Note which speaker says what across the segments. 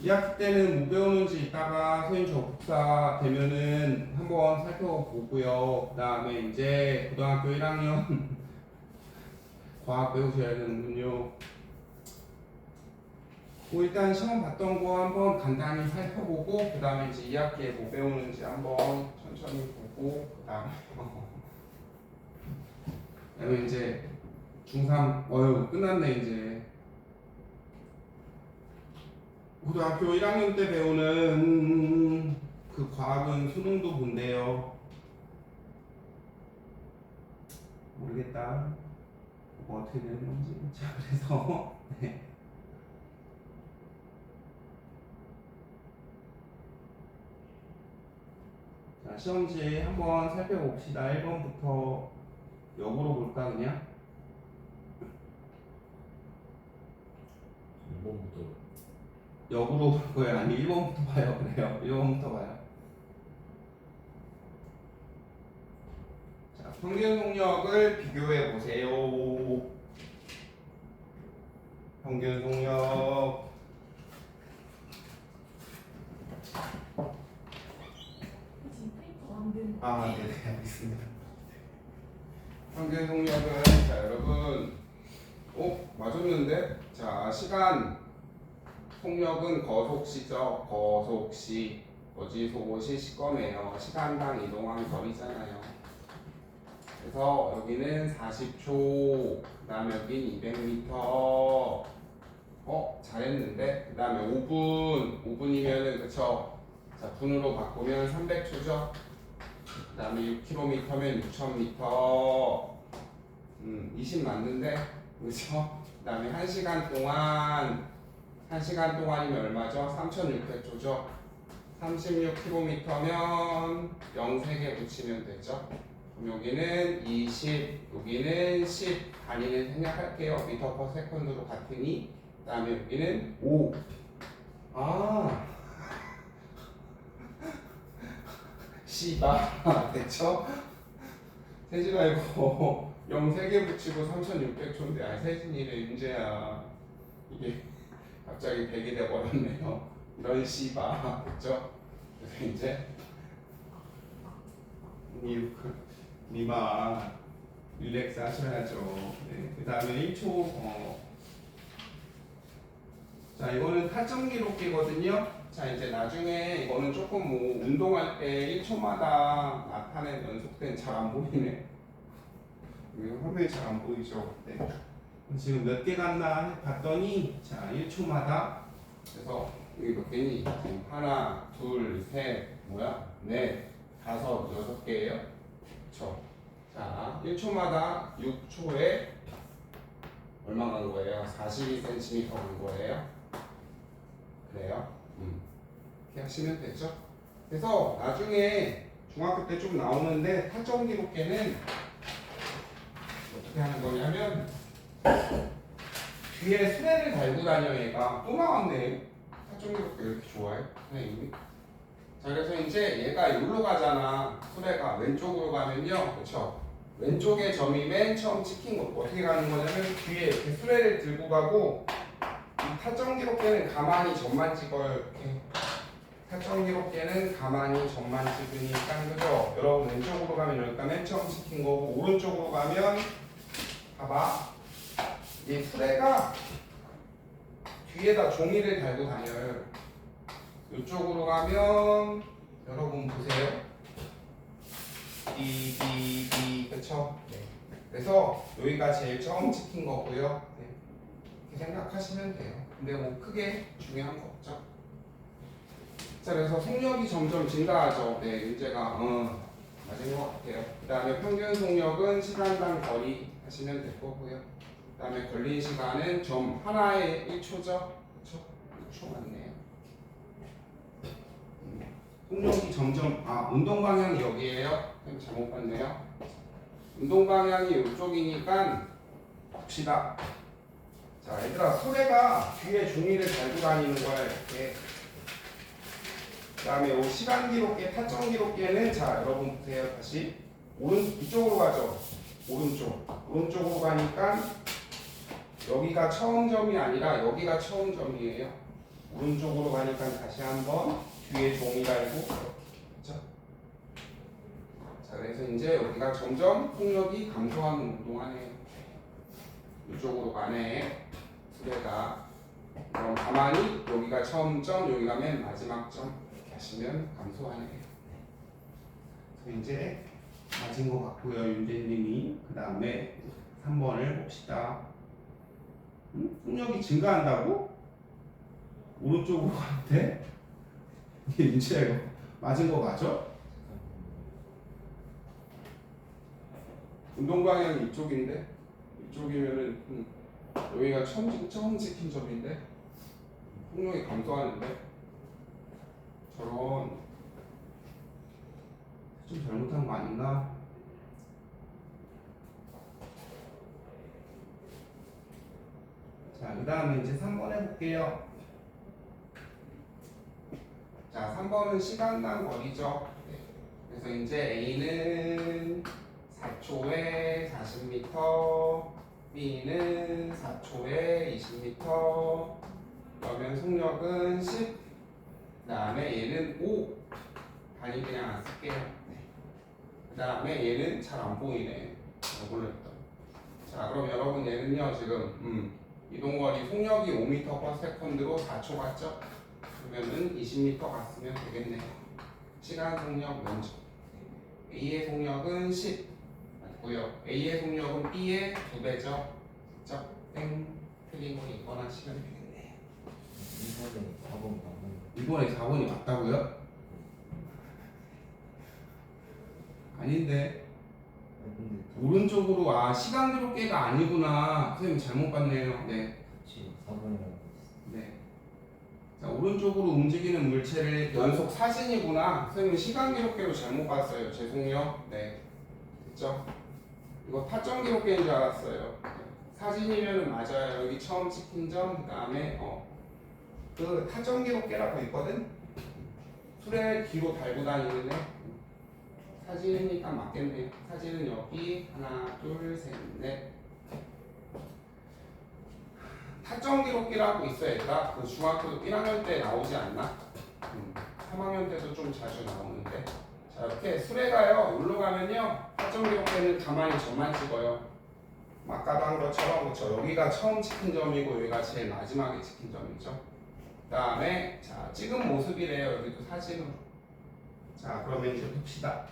Speaker 1: 2학기 때는 뭐 배우는지 이따가 선생님 접사 되면은 한번 살펴보고요. 그 다음에 이제 고등학교 1학년 과학 배우셔야 되는군요. 뭐 일단 시험 봤던 거 한번 간단히 살펴보고 그 다음에 이제 2학기에 뭐 배우는지 한번 천천히 보고 그 다음에 이제 중3 끝났네 이제. 고등학교 1학년 때 배우는 그 과학은 수능도 본대요. 모르겠다. 뭐 어떻게 되는 건지. 자, 그래서 네. 자, 시험지 한번 살펴봅시다. 1번부터 역으로 볼까 그냥?
Speaker 2: 1번부터
Speaker 1: 역으로 볼 거예요? 아니 1번부터 봐요. 그래요. 1번부터 봐요. 자, 평균 속력을 비교해 보세요. 평균 속력. 아, 네, 알겠습니다. 평균 속력은 자, 여러분. 맞았는데? 자, 시간 속력은 거속시죠. 거속시. 어지 속옷이 시꺼매요. 시간당 이동한 거리잖아요. 그래서 여기는 40초. 그 다음에 여긴 200m. 잘했는데? 그 다음에 5분이면은 그쵸? 자, 분으로 바꾸면 300초죠. 그 다음에 6km면 6000m. 20 맞는데? 그쵸? 그 다음에 1시간 동안이면 얼마죠? 3600초죠? 36km면 0 3개 붙이면 되죠? 그럼 여기는 20, 여기는 10 단위는 생략할게요. 미터 퍼 세컨드로 같으니. 그 다음에 여기는 5. 씨바 됐죠? 세지 말고 0 3개 붙이고 3600초인데 세진이래 윤재야. 이게 갑자기 100이 돼버렸네요. 이런 씨바 됐죠? 그래서 이제 니마 릴렉스 하셔야죠. 네. 그 다음에 1초 자, 이거는 타점 기록기거든요. 자, 이제 나중에 이거는 조금 뭐 운동할 때 1초마다 나타낸 연속된 잘 안 보이네. 여기 화면이 잘 안 보이죠. 네. 지금 몇 개 갔나 봤더니 자, 1초마다 그래서 여기 몇 개니? 지금 하나, 둘, 셋, 넷, 다섯, 6개예요. 그렇죠? 자, 1초마다 6초에 얼마 간 거예요? 42cm 간 거예요. 그래요? 이렇게 하시면 되죠. 그래서 나중에 중학교 때 좀 나오는데 타점 기록계는 어떻게 하는 거냐면 뒤에 수레를 달고 다녀. 얘가 또 나왔네. 타점 기록계 왜 이렇게 좋아해? 선생님이. 자, 그래서 이제 얘가 여기로 가잖아. 수레가 왼쪽으로 가면요. 그렇죠? 왼쪽에 점이 맨 처음 찍힌 거 어떻게 가는 거냐면 뒤에 이렇게 수레를 들고 가고 이 타점 기록계는 가만히 점만 찍어요. 이렇게. 타점 기록계는 가만히 점만 찍으니까 그죠? 여러분 왼쪽으로 가면 여기가 맨 처음 찍힌 거고 오른쪽으로 가면 봐봐. 이 수레가 뒤에다 종이를 달고 다녀요. 이쪽으로 가면 여러분 보세요. 띠 그쵸? 네. 그래서 여기가 제일 처음 찍힌 거고요. 네. 이렇게 생각하시면 돼요. 근데 뭐 크게 중요한 거 없죠. 자, 그래서 속력이 점점 증가하죠. 네, 문제가 맞은 것 같아요. 그 다음에 평균 속력은 시간당 거리 하시면 될 거고요. 그 다음에 걸린 시간은 점 하나에 1초죠. 그쵸? 1초 맞네요. 속력이 점점 운동 방향이 여기에요. 잘못 봤네요. 운동 방향이 이쪽이니까 봅시다. 자, 얘들아 수레가 뒤에 종이를 달고 다니는 거야 이렇게. 그 다음에 이 시간 기록계, 타점 기록계는 자 여러분 보세요. 다시 이쪽으로 가죠. 오른쪽으로 가니까 여기가 처음 점이 아니라 여기가 처음 점이에요. 오른쪽으로 가니까 다시 한번 뒤에 종이 달고 그렇죠? 자 그래서 이제 여기가 점점 폭력이 감소하는 운동하네요. 이쪽으로 가네 수레가. 그럼 가만히 여기가 처음 점, 여기가 맨 마지막 점 이렇게 하시면 감소하네요. 그래서 이제 맞은 것 같고요, 윤재님이. 그 다음에 3번을 봅시다. 폭력이 증가한다고? 오른쪽으로 가는데? 이게 윤재야 이거 맞은 거 맞아? 운동 방향이 이쪽인데? 이쪽이면은 여기가 처음 찍힌 점인데? 폭력이 감소하는데? 저런 좀 잘못한 거 아닌가? 자, 그 다음에 이제 3번 해볼게요. 자, 3번은 시간당 거리죠. 네. 그래서 이제 A는 4초에 40m, B는 4초에 20m, 그러면 속력은 10, 그 다음에 얘는 5, 단위 그냥 안 쓸게요. 네. 그 다음에 얘는 잘 안 보이네. 몰랐다. 자, 그럼 여러분 얘는요, 지금, 이동거리 속력이 5m/s로 4초 같죠? 그러면은 20m 갔으면 되겠네요. 시간 속력 면적. A의 속력은 10 맞고요. A의 속력은 B의 2배죠. 그죠? 땡. 틀린 거 2번 하시면 되겠네요. 이번에 4번이 맞다고요? 아닌데. 오른쪽으로 시간 기록계가 아니구나. 선생님 잘못 봤네요. 네. 네. 자, 오른쪽으로 움직이는 물체를 연속 사진이구나. 선생님 시간 기록계로 잘못 봤어요. 죄송해요. 네. 됐죠? 이거 타점 기록계인 줄 알았어요. 사진이면은 맞아요. 여기 처음 찍힌 점, 그 다음에 그 타점 기록계라고 있거든. 수레 뒤로 달고 다니는 애. 사진이니까 맞겠네요. 사진은 여기 하나, 둘, 셋, 넷. 타점 기록기라고 있어 얘들아. 그 중학교 1학년 때 나오지 않나? 3학년 때도 좀 자주 나오는데. 자 이렇게 수레가요. 여기로 가면요. 타점 기록기는 가만히 점만 찍어요. 아까도 한 것처럼 그렇죠. 여기가 처음 찍힌 점이고 여기가 제일 마지막에 찍힌 점이죠. 그 다음에 자 찍은 모습이래요. 여기도 사진으로. 자 그러면 이제 봅시다.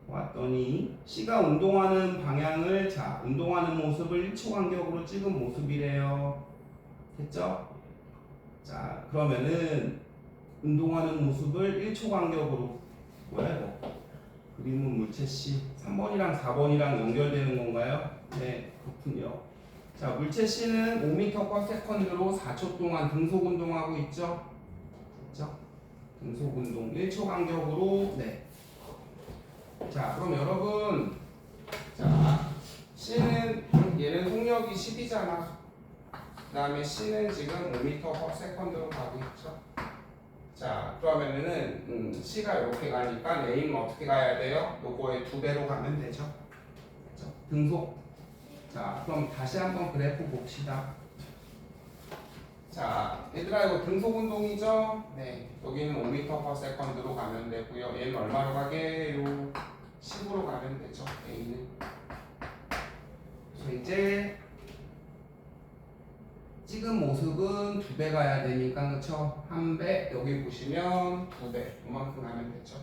Speaker 1: 왔더니 C가 운동하는 방향을 운동하는 모습을 1초 간격으로 찍은 모습이래요. 됐죠? 자 그러면은 운동하는 모습을 1초 간격으로 뭐야 이거? 그림은 물체 C 3번이랑 4번이랑 연결되는 건가요? 네 그렇군요. 자 물체 C는 5m/s로 4초 동안 등속 운동하고 있죠? 됐죠? 등속 운동 1초 간격으로 네. 자 그럼 여러분 자 C는 얘는 속력이 10이잖아. 그 다음에 C는 지금 5m/s로 가고 있죠. 자 그러면은 C가 이렇게 가니까 A는 어떻게 가야 돼요? 요거의 2배로 가면 되죠. 그렇죠? 등속. 자 그럼 다시 한번 그래프 봅시다. 자 얘들아 이거 등속 운동이죠? 네 여기는 5m/s로 가면 되고요. 얘는 얼마로 가게요? 10으로 가면 되죠. A는. 그래서 이제 찍은 모습은 2배 가야 되니까 그쵸? 1배 여기 보시면 2배 이만큼 가면 되죠.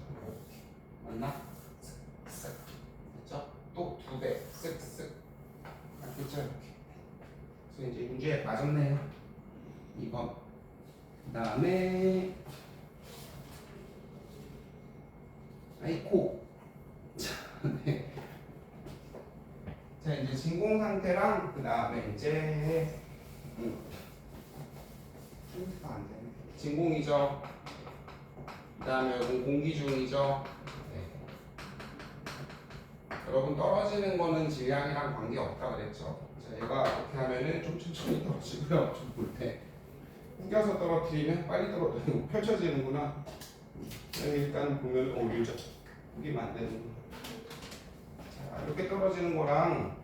Speaker 1: 맞나? 쓱쓱 됐죠? 또 2배 쓱쓱 그쵸? 이렇게. 그래서 이제 문제에 맞았네요. 2번. 그 다음에 아이코. 네. 자 이제 진공 상태랑 그 다음에 이제 안 되네. 진공이죠. 그 다음에 여기 공기 중이죠. 네. 여러분 떨어지는 거는 질량이랑 관계 없다 그랬죠. 자 얘가 이렇게 하면은 좀 천천히 떨어지고요. 좀 볼 때 후겨서 떨어뜨리면 빨리 떨어지고 펼쳐지는구나. 일단 보면 밀죠. 보기만 안 되는구나. 자 이렇게 떨어지는 거랑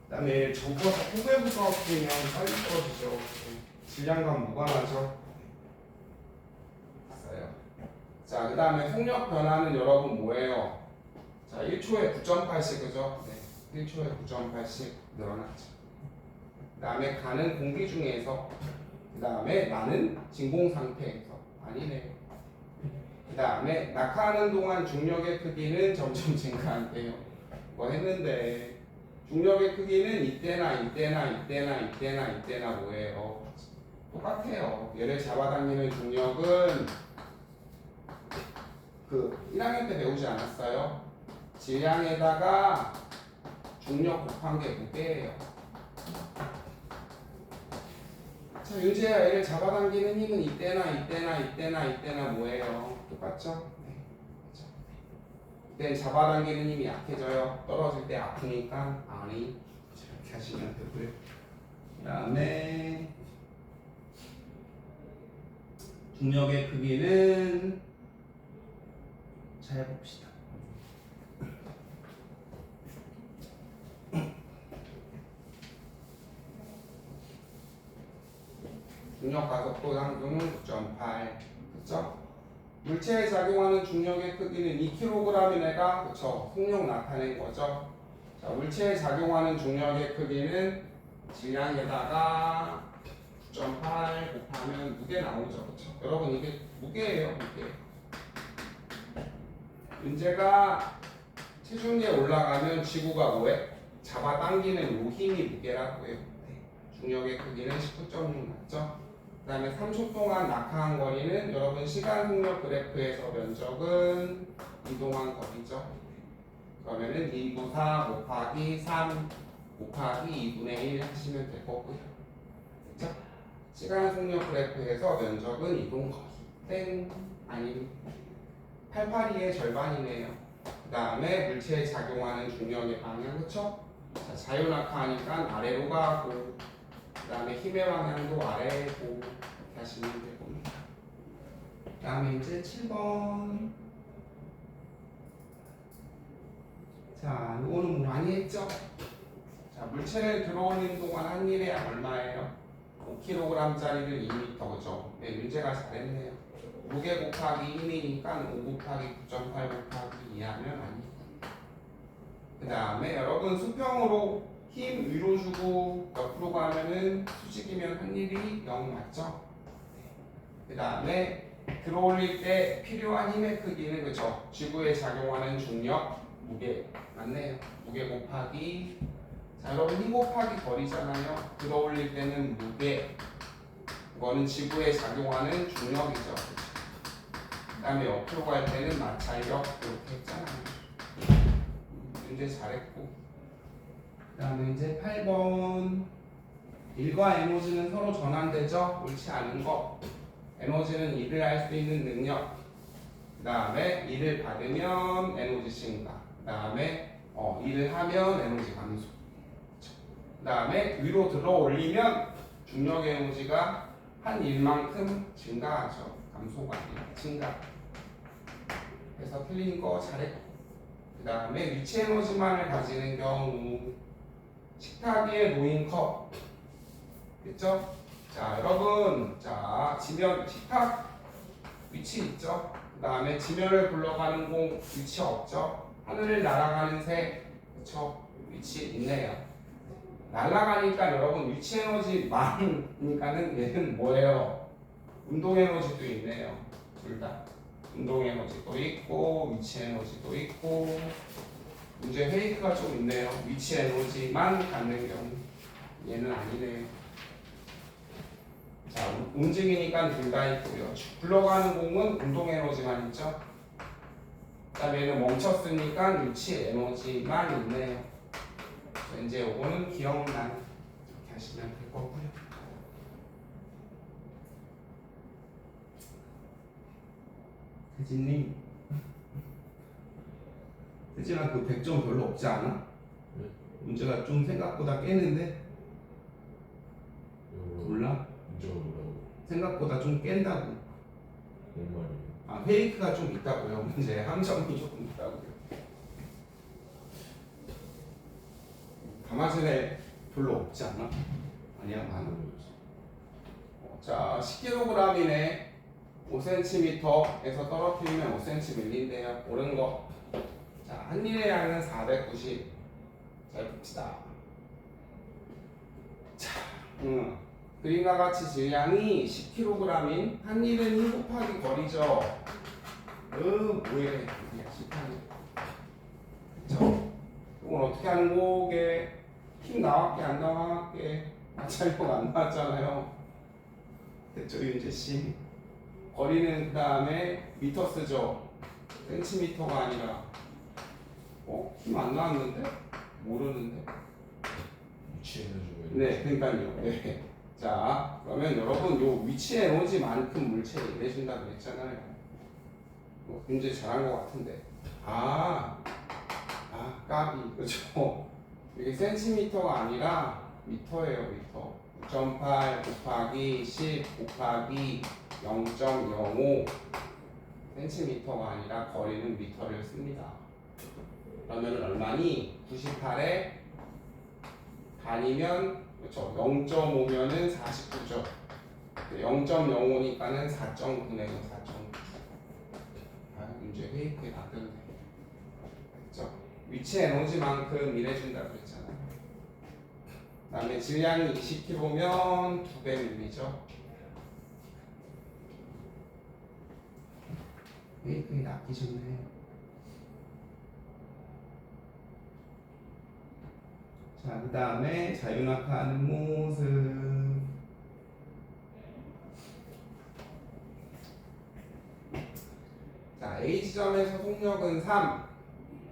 Speaker 1: 그다음에 접어서 후배부터 떨어뜨리면 빨리 떨어지죠. 질량과 무관하죠. 자, 그 다음에 속력 변화는 여러분 뭐예요? 자, 1초에 9.8씩 그죠? 네, 1초에 9.8씩 늘어났죠. 그 다음에 가는 공기 중에서, 그 다음에 나는 진공 상태에서, 아니네. 그 다음에 낙하하는 동안 중력의 크기는 점점 증가한대요. 뭐 했는데 중력의 크기는 이때나 뭐예요? 똑같아요. 얘를 잡아당기는 중력은 그 1학년 때 배우지 않았어요? 질량에다가 중력 곱한 게 무게예요. 자, 윤재야, 얘를 잡아당기는 힘은 이때나 뭐예요? 똑같죠? 네. 그렇죠. 이때 잡아당기는 힘이 약해져요. 떨어질 때 아프니까 아니. 이렇게 하시면 되고요. 그 다음에 중력의 크기는 잘 봅시다. 중력 가속도 상수는 9.8. 그쵸? 물체에 작용하는 중력의 크기는 2kg이네가, 그쵸? 속력 나타낸 거죠. 자, 물체에 작용하는 중력의 크기는 질량에다가 9.8 곱하면 무게 나오죠. 그쵸? 여러분, 이게 무게예요, 무게. 문제가 체중에 올라가면 지구가 뭐해? 잡아당기는 요 힘이 무게라고 해요. 네. 중력의 크기는 19.6 맞죠? 그 다음에 3초 동안 낙하한 거리는 여러분 시간 속력 그래프에서 면적은 이동한 거리죠. 그러면은 294 곱하기 3 곱하기 2분의 1 하시면 될 거고요. 그쵸? 시간 속력 그래프에서 면적은 이동 거리. 땡. 아니 882의 절반이네요. 그 다음에 물체에 작용하는 중력의 방향, 그쵸? 자, 자유낙하하니까 아래로 가고, 그 다음에 힘의 방향도 아래고, 이렇게 하시면 되고요. 그 다음에 이제 7번. 자, 이거는 뭐 많이 했죠? 자, 물체를 들어올리는 동안 한 일에 얼마예요? 5kg짜리를 2m, 그죠? 네, 문제가 잘했네요. 무게 곱하기 1이니까 5 곱하기 9.8 곱하기 2 하면 아니. 그 다음에 여러분 수평으로 힘 위로 주고 옆으로 가면은 수직이면 한 일이 0 맞죠? 그 다음에 들어올릴 때 필요한 힘의 크기는 그죠? 지구에 작용하는 중력, 무게 맞네요. 무게 곱하기, 자 여러분 힘 곱하기 거리잖아요. 들어올릴 때는 무게, 이거는 지구에 작용하는 중력이죠. 그 다음에 옆으로 갈 때는 마찰력 이렇게 했잖아요. 문제 잘했고. 그 다음에 이제 8번. 1과 에너지는 서로 전환되죠? 옳지 않은 거. 에너지는 일을 할 수 있는 능력. 그 다음에 일을 받으면 에너지 증가. 그 다음에 일을 하면 에너지 감소. 그 다음에 위로 들어 올리면 중력 에너지가 한 일만큼 증가하죠. 감소가 아니라 증가. 그래서 틀린 거 잘했고. 그 다음에 위치 에너지만을 가지는 경우 식탁 위에 놓인 컵. 됐죠? 자 여러분, 자 지면 식탁 위치 있죠? 그 다음에 지면을 굴러가는 공 위치 없죠? 하늘을 날아가는 새, 그쵸? 위치 있네요. 날아가니까 여러분 위치 에너지 많으니까는 얘는 뭐예요? 운동 에너지도 있네요. 둘 다. 운동 에너지도 있고 위치 에너지도 있고. 문제 페이크가 좀 있네요. 위치 에너지만 갖는 경우. 얘는 아니네요. 자, 움직이니까 둘 다 있고요. 굴러가는 공은 운동 에너지만 있죠. 그다음에 얘는 멈췄으니까 위치 에너지만 있네요. 자, 이제 요거는 기억난 이렇게 하시면 될 거고요. 혜진님, 혜진아 그 100점 별로 없지 않아?
Speaker 2: 네?
Speaker 1: 문제가 좀 생각보다 깼는데? 몰라?
Speaker 2: 문제가 뭐라고?
Speaker 1: 생각보다 좀 깬다고.
Speaker 2: 뭔 말이에요?
Speaker 1: 아, 페이크가 좀 있다고요. 문제 함정이 조금 있다고요. 가마솥에 별로 없지 않아? 아니야, 많아. 자, 10kg이네. 5cm에서 떨어뜨리면 5cm 밀린대요. 옳은 거. 자, 한일의 양은 490. 잘 봅시다. 자, 그림과 같이 질량이 10kg인 한일은 힘 곱하기 거리죠. 뭐해? 18. 그쵸? 이건 어떻게 하는 거게? 힘 나왔게 안 나왔게? 마찰료가 안 나왔잖아요. 됐죠, 윤재 씨? 거리는 그 다음에 미터 쓰죠. 센티미터가 아니라. 힘 안 나왔는데? 모르는데?
Speaker 2: 위치에는 주고
Speaker 1: 네, 그러니까요. 네. 자, 그러면 여러분 요 위치 에너지만큼 물체를 일해준다 그랬잖아요. 굉장히 잘한 것 같은데. 까비. 그죠? 이게 센티미터가 아니라 미터예요, 미터. 9.8 곱하기 10 곱하기 0.05 센티미터가 아니라 거리는 미터를 씁니다. 그러면 얼마니? 98에 반이면 그렇죠. 0.5면은 49죠. 0.05니까는 4.9네요. 4.9. 문제 회의크에 다 뜨네. 그렇죠? 위치 에너지만큼 일해준다 그랬잖아요. 그다음에 질량이 20kg면 200ml죠. 회의크에 낚이셨네. 자, 그 다음에 자유낙하하는 모습. 자, A 지점에서 속력은 3,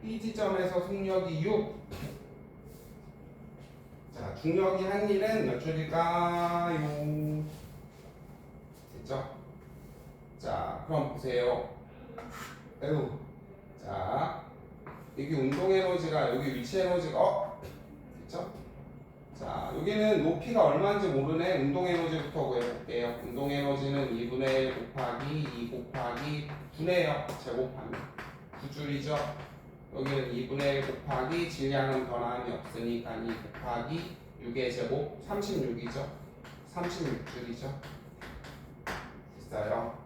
Speaker 1: B 지점에서 속력이 6. 자, 중력이 한 일은 몇 줄일까요? 됐죠? 자, 그럼 보세요. 자, 여기 운동 에너지가 여기 위치 에너지가 됐죠? 자, 여기는 높이가 얼마인지 모르네. 운동 에너지부터 구해볼게요. 운동 에너지는 2분의 1 곱하기 2 곱하기 9네요. 제곱하면 9줄이죠. 여기는 2분의 1 곱하기 질량은 변함이 없으니까 2 곱하기 6의 제곱 36이죠. 36줄이죠. 됐어요.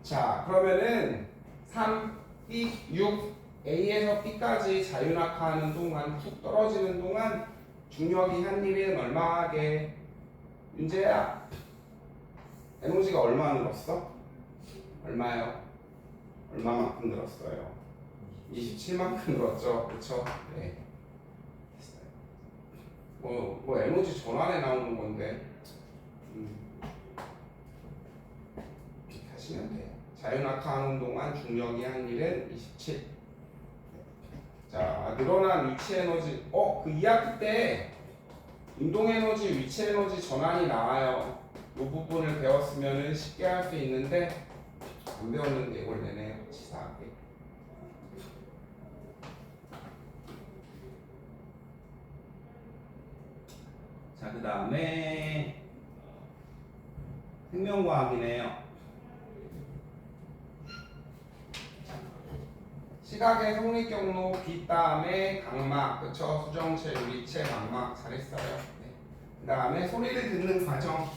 Speaker 1: 자, 그러면은 3, B, 6 A에서 B까지 자유낙하하는 동안 툭 떨어지는 동안 중력이 한 일은 얼마게? 윤재야, 에너지가 얼마 늘었어? 얼마요? 얼마만큼 늘었어요? 27만큼 늘었죠, 그렇죠? 네. 뭐 에너지 전환에 나오는 건데 이렇게 하시면 돼요. 자유낙하하는 동안 중력이 한 일은 27. 자, 늘어난 위치 에너지. 그 2학기 때 운동 에너지, 위치 에너지 전환이 나와요. 이 부분을 배웠으면 쉽게 할 수 있는데 안 배웠는데 이걸 내네요. 치사하게. 자, 그 다음에 생명과학이네요. 시각의 속립 경로 빛 다음에 각막, 그쵸? 수정체, 유리체, 망막 잘했어요. 네. 그 다음에 소리를 듣는 과정.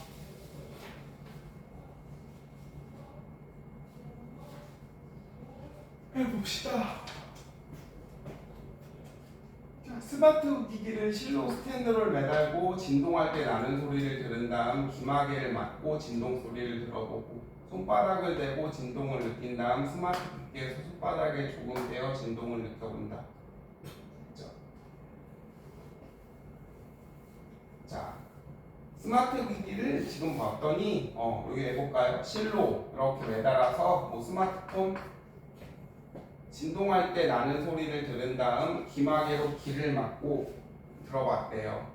Speaker 1: 해봅시다. 자, 스마트 기기를 실로 스탠드를 매달고 진동할 때 나는 소리를 들은 다음 귀마개를 맞고 진동 소리를 들어보고 손바닥을 대고 진동을 느낀 다음 스마트 기기에서 손바닥에 조금 대어 진동을 느껴본다. 그렇죠? 자, 스마트 기기를 지금 봤더니 여기 해볼까요? 실로 이렇게 매달아서 스마트폰 진동할 때 나는 소리를 들은 다음 귀마개로 귀를 막고 들어봤대요.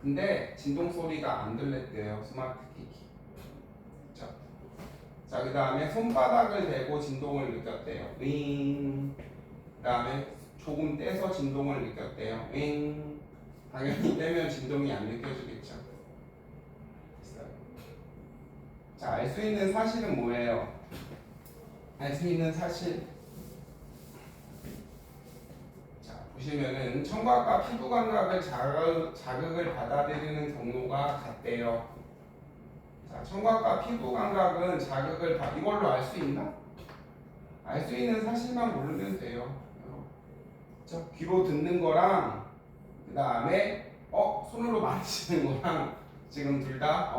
Speaker 1: 근데 진동 소리가 안 들렸대요. 스마트 기기. 그렇죠? 자, 그 다음에 손바닥을 대고 진동을 느꼈대요. 윙. 그 다음에 조금 떼서 진동을 느꼈대요. 윙. 당연히 떼면 진동이 안 느껴지겠죠. 됐어요. 자, 알 수 있는 사실은 뭐예요? 알 수 있는 사실. 자, 보시면은 청각과 피부 감각을 자극을 받아들이는 경로가 같대요. 자, 청각과 피부 감각은 자극을 다 이걸로 알 수 있나? 알 수 있는 사실만 모르면 돼요. 그렇죠? 귀로 듣는 거랑 그 다음에 손으로 만지는 거랑 지금 둘 다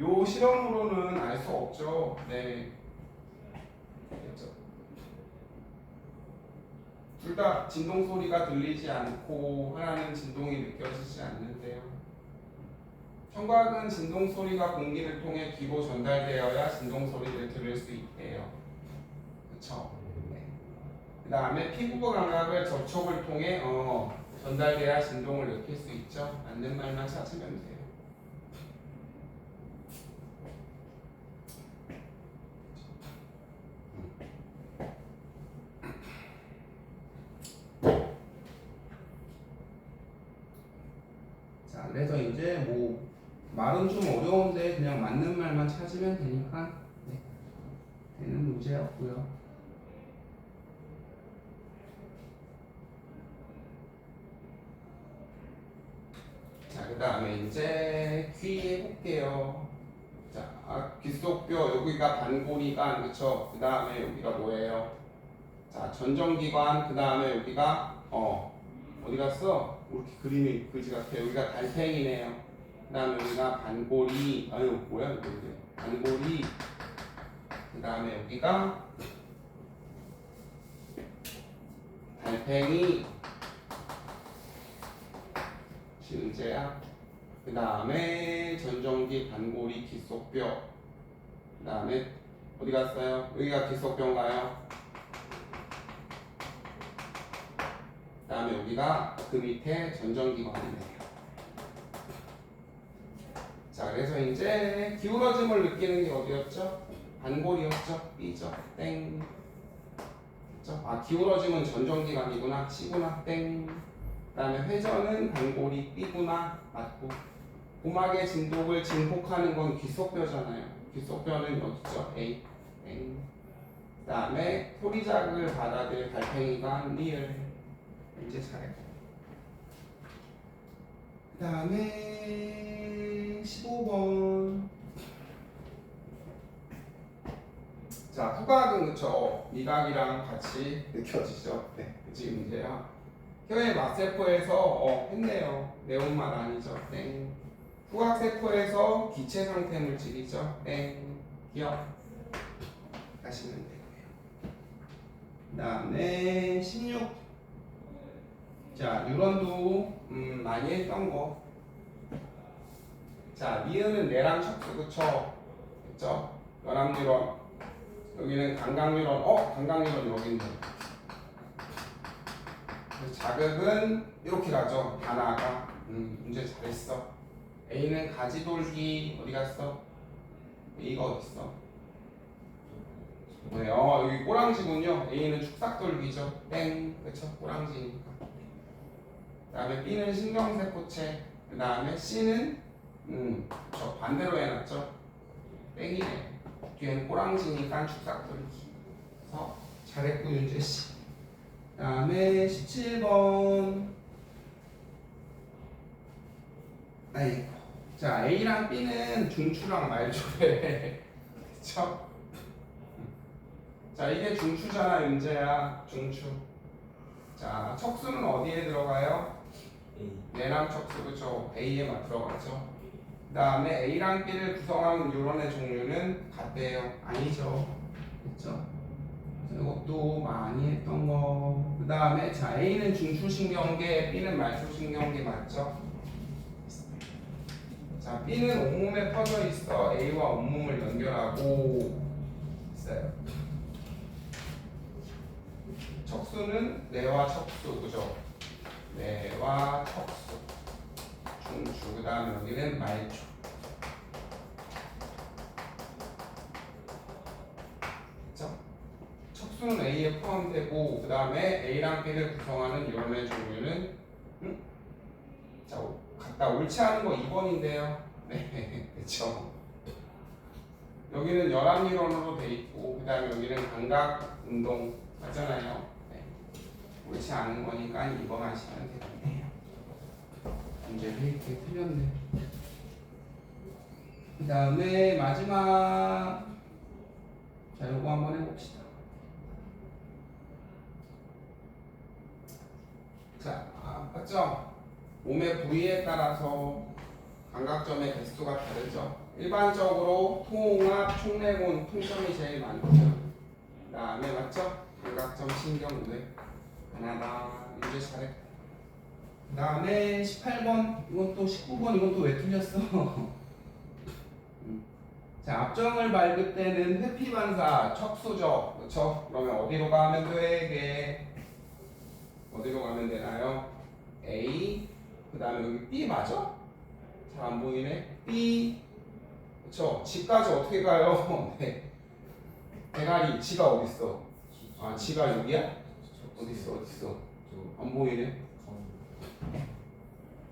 Speaker 1: 요 실험으로는 알 수 없죠. 네. 그렇죠. 둘 다 진동 소리가 들리지 않고 하나는 진동이 느껴지지 않는데요. 청각은 진동 소리가 공기를 통해 귀로 전달되어야 진동 소리를 들을 수 있대요. 그렇죠? 네. 그 다음에 피부 감각을 접촉을 통해 전달돼야 진동을 느낄 수 있죠. 맞는 말만 찾으면 돼요. 자, 그래서 이제 뭐 말은 좀 어려운데 그냥 맞는 말만 찾으면 되니까 네. 되는 문제였고요. 자, 그 다음에 이제 귀 해볼게요. 자, 귓속뼈 여기가 반고리관, 그쵸? 그 다음에 여기가 뭐예요? 자, 전정기관, 그 다음에 여기가 어디 갔어? 이렇게 그림이 그지 같아. 여기가 달팽이네요. 그 다음에 여기가 반고리, 아유 뭐야 이거 반고리. 그 다음에 여기가 달팽이. 지은재야. 그 다음에 전정기, 반고리, 귓속뼈. 그 다음에 어디 갔어요? 여기가 귓속뼈인가요? 그 다음에 여기가 그 밑에 전정기관이네요. 자, 그래서 이제 기울어짐을 느끼는 게 어디였죠? 반골이었죠? B죠? 땡. 그렇죠? 아, 기울어짐은 전정기관이구나. C구나. 땡. 그 다음에 회전은 반골이 B구나. 맞고. 고막의 진동을 증폭하는 건 귓속뼈잖아요. 귓속뼈는 여기죠? A. 땡. 그 다음에 소리 자극을 받아들일 달팽이가 리을. 이제 잘했고. 그 다음에 15번. 자, 후각은 그쵸? 미각이랑 같이 느껴지죠? 네, 그치 문제야. 혀의 맛세포에서 했네요. 매운맛 아니죠? 땡. 후각세포에서 기체 상태 물질이죠? 땡. 기억. 하시면 되고요. 그 다음에 16. 자, 뉴런도 많이 했던 거. 자, 니은은 뇌랑 척수, 그쵸? 그쵸? 연합 뉴런. 여기는 감각 뉴런. 감각 뉴런 여기 있네. 그래서 자극은 이렇게 가죠. 다 나가. 문제 잘했어. A는 가지돌기. 어디 갔어? A가 어디 있어? 네, 여기 꼬랑지군요. A는 축삭돌기죠. 땡. 그쵸? 꼬랑지니까. 그 다음에 B는 신경세포체. 그 다음에 C는 저 반대로 해놨죠. 땡이네. 뒤에는 꼬랑지니까 축삭돌기. 그래서 잘했고 윤재씨. 그 다음에 17번. 아이고. 자, A랑 B는 중추랑 말초래. 그쵸? 자, 이게 중추잖아 윤재야. 중추. 자, 척수는 어디에 들어가요? 뇌랑 척수, 그쵸? A에만 들어가죠. 그 다음에 A랑 B를 구성하는 뉴런의 종류는 같대요. 아니죠. 그쵸? 이것도 많이 했던 거. 그 다음에 자, A는 중추신경계, B는 말초신경계 맞죠? 자, B는 온몸에 퍼져 있어. A와 온몸을 연결하고 있어요. 척수는 뇌와 척수, 그죠? 뇌와 척수, 중추, 그 다음에 여기는 말초. 그쵸? 척수는 A에 포함되고, 그 다음에 A랑 B를 구성하는 뉴런의 종류는 자, 갖다 옳지 않은 거 2번인데요. 네, 그쵸? 여기는 열합 뉴런으로 돼 있고, 그 다음에 여기는 감각 운동 맞잖아요. 옳지 않은 거니까 2번 하시면 되겠네요. 문제를 이렇게 틀렸네. 그 다음에 마지막 자 요거 한번 해봅시다. 자 맞죠? 몸의 부위에 따라서 감각점의 개수가 다르죠. 일반적으로 통합, 총내곤, 통점이 제일 많죠. 그 다음에 맞죠? 감각점, 신경뇌 하나다. 이제 잘했고. 그 다음에 18번 이건 또 19번 이건 또 왜 틀렸어? 자 압정을 밟을 때는 회피반사 척수죠. 그렇죠? 그러면 어디로 가면 돼? 어디로 가면 되나요? A 그 다음에 여기 B 맞아? 잘 안 보이네. B 그쵸? G까지 어떻게 가요? 네. 대가리 G가 어딨어? 아 G가 여기야? 어딨어? 안 보이네.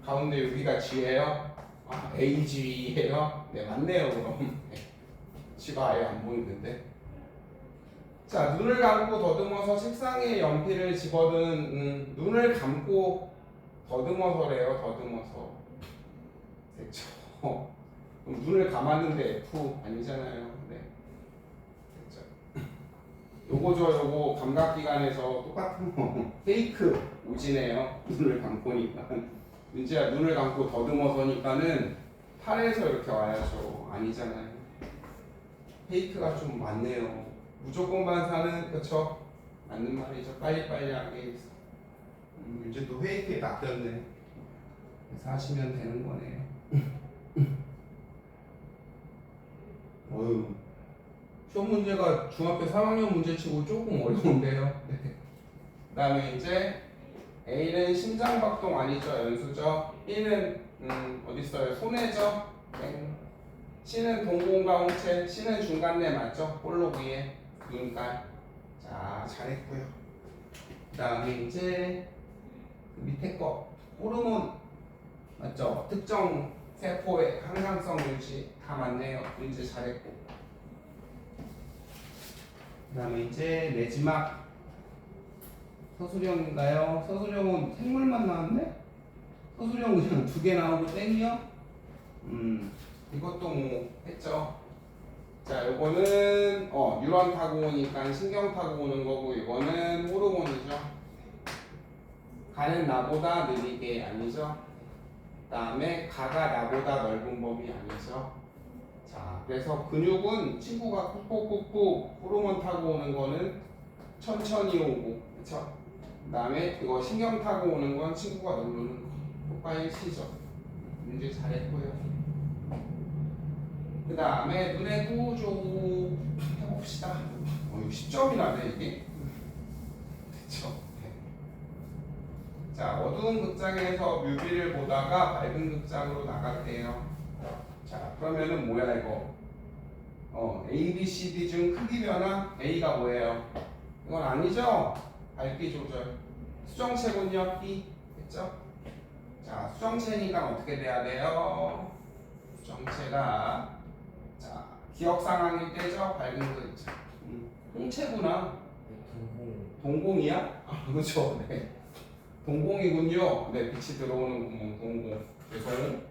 Speaker 1: 가운데 여기가 G예요? 아 AG예요? 네 맞네요 그럼. 네. G가 아예 안 보이는데. 자 눈을 감고 더듬어서 책상에 연필을 집어드는 눈을 감고 더듬어서래요. 더듬어서. 그렇죠. 그럼 눈을 감았는데 F 아니잖아요. 네. 그렇죠. 요거 감각기관에서 똑같은 거 페이크 오지네요. 눈을 감고니까 문제야. 눈을 감고 더듬어서니까는 팔에서 이렇게 와야죠. 아니잖아요. 페이크가 좀 많네요. 무조건 반사는 그렇죠. 맞는 말이죠. 빨리빨리 하게 해서 이제 또 페이크에 낚였네. 그래서 하시면 되는 거네요. 어휴, 시험 문제가 중학교 3학년 문제치고 조금 어려운데요. 네. 그 다음에 이제 A는 심장박동 아니죠. 연수죠. B는 어디 있어요? 손해죠. 땡. C는 동공가홍체. C는 중간내 맞죠? 볼록 위에 눈깔. 자 잘했고요. 그 다음에 이제 그 밑에 거 호르몬 맞죠? 특정 세포의 항상성 유지 다 맞네요. 이제 잘했고. 그 다음에 이제 내지막 서술형인가요? 서술형은 생물만 나왔네? 서술형 그냥 2개 나오고 땡이요? 이것도 뭐 했죠? 자 요거는 뉴런 타고 오니까 신경 타고 오는 거고 이거는 호르몬이죠. 가는 나보다 느리게 아니죠? 그 다음에 가가 나보다 넓은 범위 아니죠? 자 그래서 근육은 친구가 꾹꾹꾹꾹 호르몬 타고 오는 거는 천천히 오고 그쵸? 그 다음에 이거 신경 타고 오는 건 친구가 누르는 거 똑바로 치죠. 문제 잘했고요. 그 다음에 눈의 구조 해봅시다. 이거 10점이라네 이게. 그쵸? 네. 자 어두운 극장에서 뮤비를 보다가 밝은 극장으로 나갔대요. 자 그러면은 뭐야 이거? A, B, C, D 중 크기 변화 A가 뭐예요? 이건 아니죠? 밝기 조절. 수정체군요 B 됐죠? 자 수정체니까 어떻게 돼야 돼요? 수정체가 자 기억 상황일 때죠? 밝은 글자. 홍채구나. 동공이야? 아 그렇죠. 네. 동공이군요. 네 빛이 들어오는 구멍 동공. 죄송.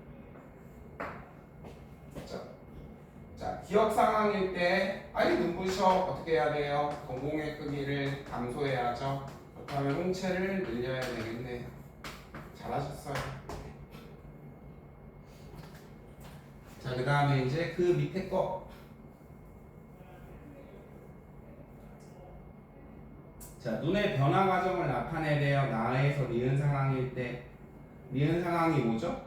Speaker 1: 자 기억 상황일 때 아이 눈부셔 어떻게 해야 돼요? 동공의 크기를 감소해야죠. 그렇다면 홍채를 늘려야 되겠네요. 잘하셨어요. 자 그 다음에 이제 그 밑에 거. 자 눈의 변화 과정을 나타내래요. 나에서 니은 상황일 때. 니은 상황이 뭐죠?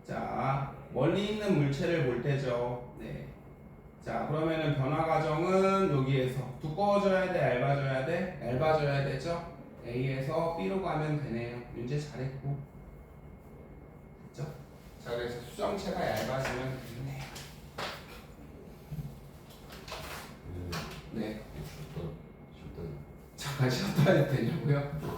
Speaker 1: 자 멀리 있는 물체를 볼 때죠. 네. 자 그러면은 변화 과정은 여기에서 두꺼워져야 돼, 얇아져야 돼? 얇아져야 되죠. A에서 B로 가면 되네요. 문제 잘했고. 됐죠? 자 그래서 수정체가 얇아지면 되네요. 네. 잠깐 쉬었다 해도 되냐고요?